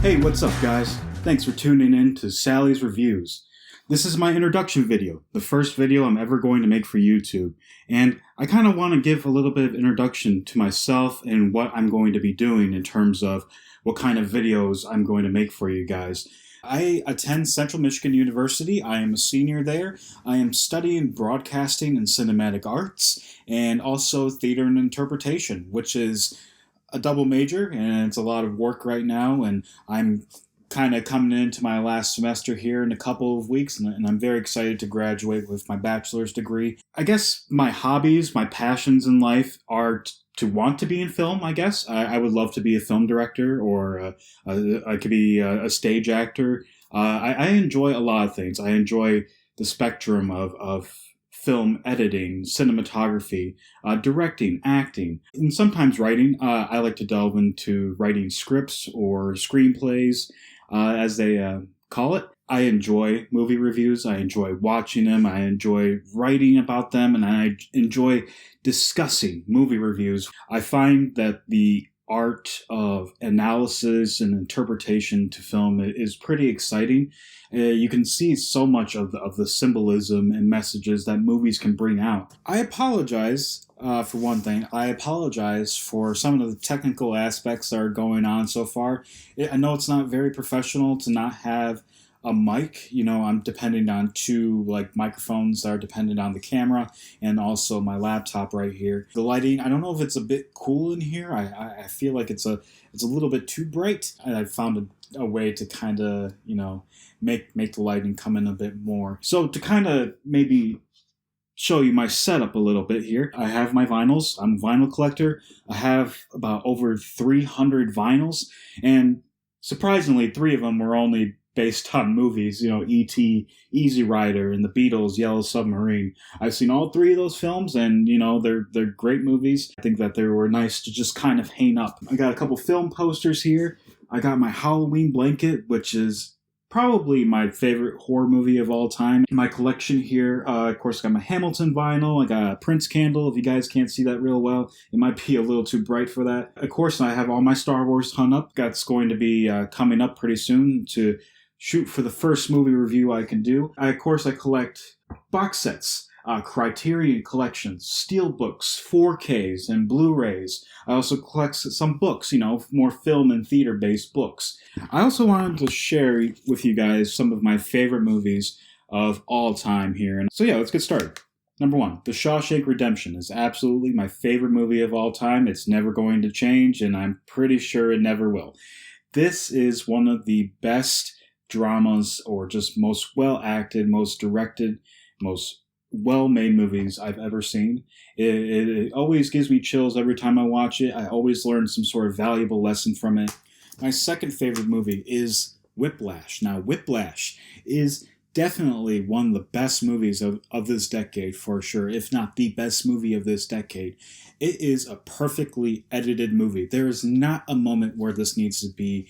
Hey, what's up, guys? Thanks for tuning in to Sally's Reviews. This is my introduction video, the first video I'm ever going to make for YouTube, and I kind of want to give a little bit of introduction to myself and what I'm going to be doing in terms of what kind of videos I'm going to make for you guys. I attend Central Michigan University. I am a senior there. I am studying broadcasting and cinematic arts, and also theater and interpretation, which is a double major, and it's a lot of work right now, and I'm kind of coming into my last semester here in a couple of weeks, and I'm very excited to graduate with my bachelor's degree. I guess my hobbies, my passions in life are to want to be in film, I guess. I would love to be a film director, or I could be a stage actor. I enjoy a lot of things. I enjoy the spectrum of film editing, cinematography, directing, acting, and sometimes writing. I like to delve into writing scripts or screenplays, as they call it. I enjoy movie reviews. I enjoy watching them. I enjoy writing about them, and I enjoy discussing movie reviews. I find that the art of analysis and interpretation to film is pretty exciting. You can see so much of the symbolism and messages that movies can bring out. I apologize for one thing. I apologize for some of the technical aspects that are going on so far. I know it's not very professional to not have a mic. You know, I'm depending on two microphones that are dependent on the camera, and also my laptop right here. The lighting, I don't know if it's a bit cool in here. I feel like it's a little bit too bright, and I found a way to kind of, make the lighting come in a bit more. So to kind of maybe show you my setup a little bit here, I have my vinyls. I'm a vinyl collector. I have about over 300 vinyls, and surprisingly, 3 of them were only based on movies, E.T., Easy Rider, and The Beatles, Yellow Submarine. I've seen all 3 of those films, and, they're great movies. I think that they were nice to just kind of hang up. I got a couple film posters here. I got my Halloween blanket, which is probably my favorite horror movie of all time. In my collection here, of course, I got my Hamilton vinyl. I got a Prince candle. If you guys can't see that real well, it might be a little too bright for that. Of course, I have all my Star Wars hung up. That's going to be coming up pretty soon to shoot for the first movie review I can do. Of course, I collect box sets, Criterion collections, steelbooks, 4Ks, and Blu-rays. I also collect some books, more film and theater-based books. I also wanted to share with you guys some of my favorite movies of all time here. And so yeah, let's get started. Number 1, The Shawshank Redemption is absolutely my favorite movie of all time. It's never going to change, and I'm pretty sure it never will. This is one of the best dramas, or just most well-acted, most directed, most well-made movies I've ever seen. It always gives me chills every time I watch it. I always learn some sort of valuable lesson from it. My second favorite movie is Whiplash. Now, Whiplash is definitely one of the best movies of this decade, for sure, if not the best movie of this decade. It is a perfectly edited movie. There is not a moment where this needs to be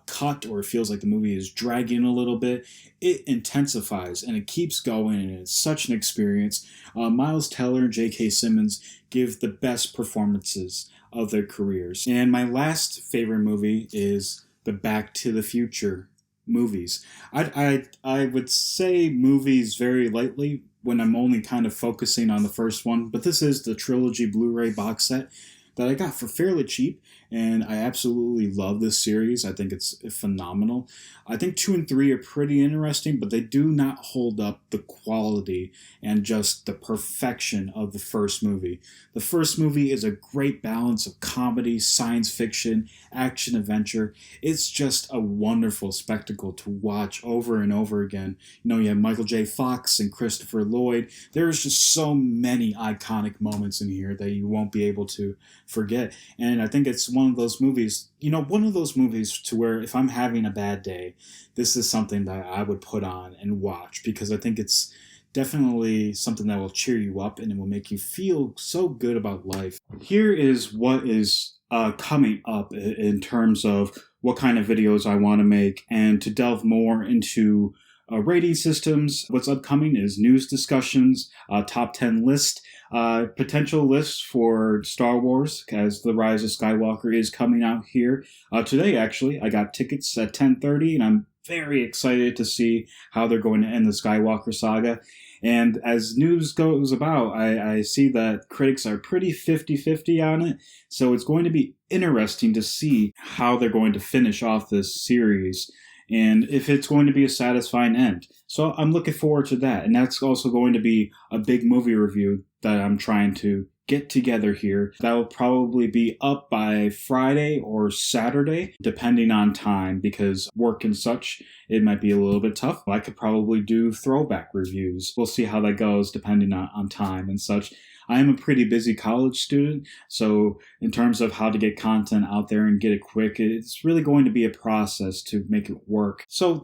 cut, or it feels like the movie is dragging a little bit. It intensifies and it keeps going, and it's such an experience. Miles Teller and J.K. Simmons give the best performances of their careers. And my last favorite movie is the Back to the Future movies. I would say movies very lightly when I'm only kind of focusing on the first one, but this is the trilogy Blu-ray box set that I got for fairly cheap, and I absolutely love this series. I think it's phenomenal. I think 2 and 3 are pretty interesting, but they do not hold up the quality and just the perfection of the first movie. The first movie is a great balance of comedy, science fiction, action, adventure. It's just a wonderful spectacle to watch over and over again. You have Michael J. Fox and Christopher Lloyd. There's just so many iconic moments in here that you won't be able to forget. And I think it's one of those movies, to where if I'm having a bad day, this is something that I would put on and watch, because I think it's definitely something that will cheer you up and it will make you feel so good about life. Here is what is coming up in terms of what kind of videos I want to make, and to delve more into rating systems. What's upcoming is news discussions, top 10 list, Potential lists for Star Wars, as The Rise of Skywalker is coming out here today. Actually, I got tickets at 10:30, and I'm very excited to see how they're going to end the Skywalker saga. And as news goes about, I see that critics are pretty 50-50 on it. So it's going to be interesting to see how they're going to finish off this series and if it's going to be a satisfying end. So I'm looking forward to that. And that's also going to be a big movie review that I'm trying to get together here. That will probably be up by Friday or Saturday, depending on time, because work and such, it might be a little bit tough. I could probably do throwback reviews. We'll see how that goes depending on time and such. I am a pretty busy college student, so in terms of how to get content out there and get it quick, it's really going to be a process to make it work. So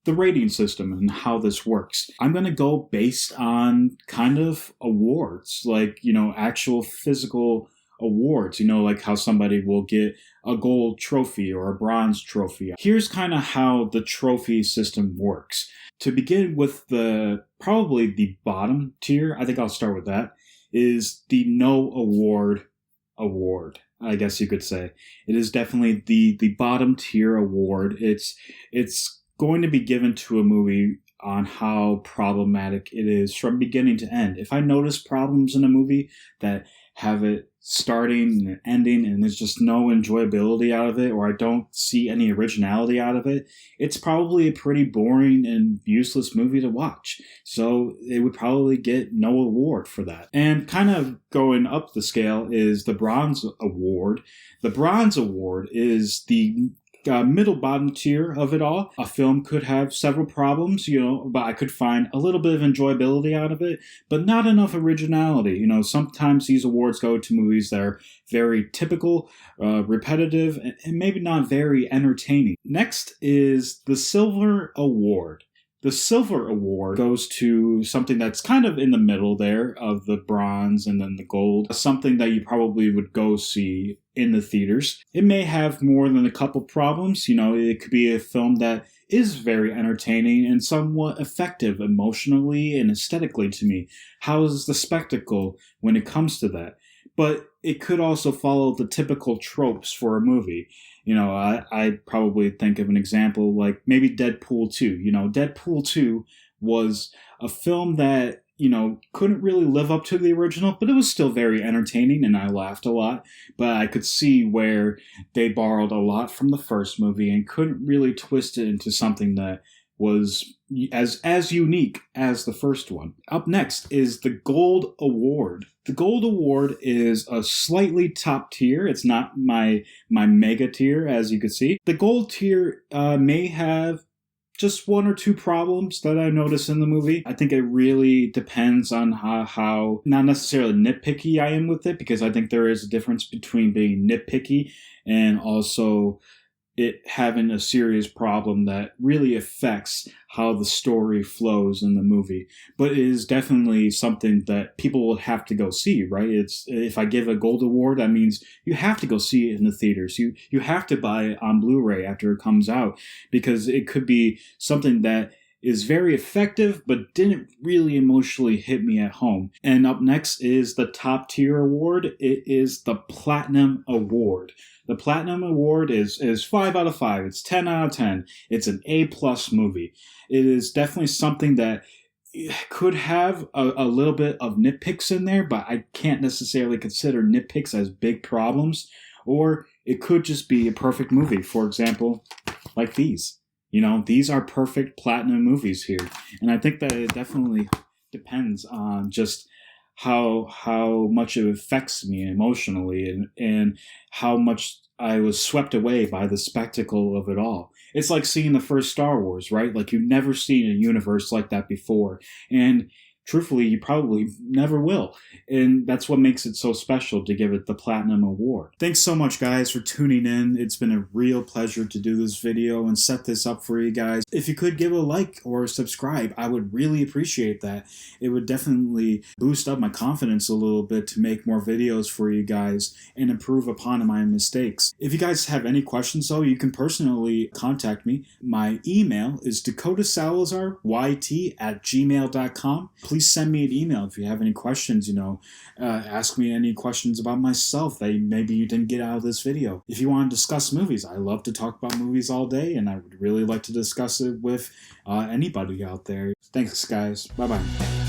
the rating system and how this works. I'm going to go based on kind of awards, like, actual physical awards, like how somebody will get a gold trophy or a bronze trophy. Here's kind of how the trophy system works. To begin with, probably the bottom tier, I think I'll start with that, is the no award, I guess you could say. It is definitely the bottom tier award. It's going to be given to a movie on how problematic it is from beginning to end. If I notice problems in a movie that have it starting and ending and there's just no enjoyability out of it, or I don't see any originality out of it, it's probably a pretty boring and useless movie to watch. So it would probably get no award for that. And kind of going up the scale is the Bronze Award. The Bronze Award is the middle bottom tier of it all. A film could have several problems, but I could find a little bit of enjoyability out of it, but not enough originality. Sometimes these awards go to movies that are very typical, repetitive, and maybe not very entertaining. Next is the Silver Award. The Silver Award goes to something that's kind of in the middle there of the bronze and then the gold, something that you probably would go see in the theaters. It may have more than a couple problems. It could be a film that is very entertaining and somewhat effective emotionally and aesthetically to me. How is the spectacle when it comes to that? But it could also follow the typical tropes for a movie. I probably think of an example like maybe Deadpool 2. Deadpool 2 was a film that, couldn't really live up to the original, but it was still very entertaining and I laughed a lot. But I could see where they borrowed a lot from the first movie and couldn't really twist it into something that was as unique as the first one. Up next is the Gold Award. The Gold Award is a slightly top tier. It's not my mega tier, as you can see. The Gold tier may have just one or two problems that I noticed in the movie. I think it really depends on how not necessarily nitpicky I am with it, because I think there is a difference between being nitpicky and also it having a serious problem that really affects how the story flows in the movie. But it is definitely something that people will have to go see, right? If I give a gold award, that means you have to go see it in the theaters. You have to buy it on Blu-ray after it comes out, because it could be something that is very effective but didn't really emotionally hit me at home. And up next is the top tier award. It is the Platinum Award. The Platinum Award is 5 out of 5. It's 10 out of 10. It's an A+ movie. It is definitely something that could have a little bit of nitpicks in there, but I can't necessarily consider nitpicks as big problems. Or it could just be a perfect movie. For example, like these. These are perfect platinum movies here. And I think that it definitely depends on just how much it affects me emotionally and how much I was swept away by the spectacle of it all. It's like seeing the first Star Wars, right? Like you've never seen a universe like that before. And truthfully, you probably never will. And that's what makes it so special to give it the Platinum Award. Thanks so much, guys, for tuning in. It's been a real pleasure to do this video and set this up for you guys. If you could give a like or subscribe, I would really appreciate that. It would definitely boost up my confidence a little bit to make more videos for you guys and improve upon my mistakes. If you guys have any questions, though, you can personally contact me. My email is dakotahsalazaryt@gmail.com. please send me an email if you have any questions, ask me any questions about myself that maybe you didn't get out of this video. If you want to discuss movies, I love to talk about movies all day, and I would really like to discuss it with anybody out there. Thanks, guys. Bye-bye.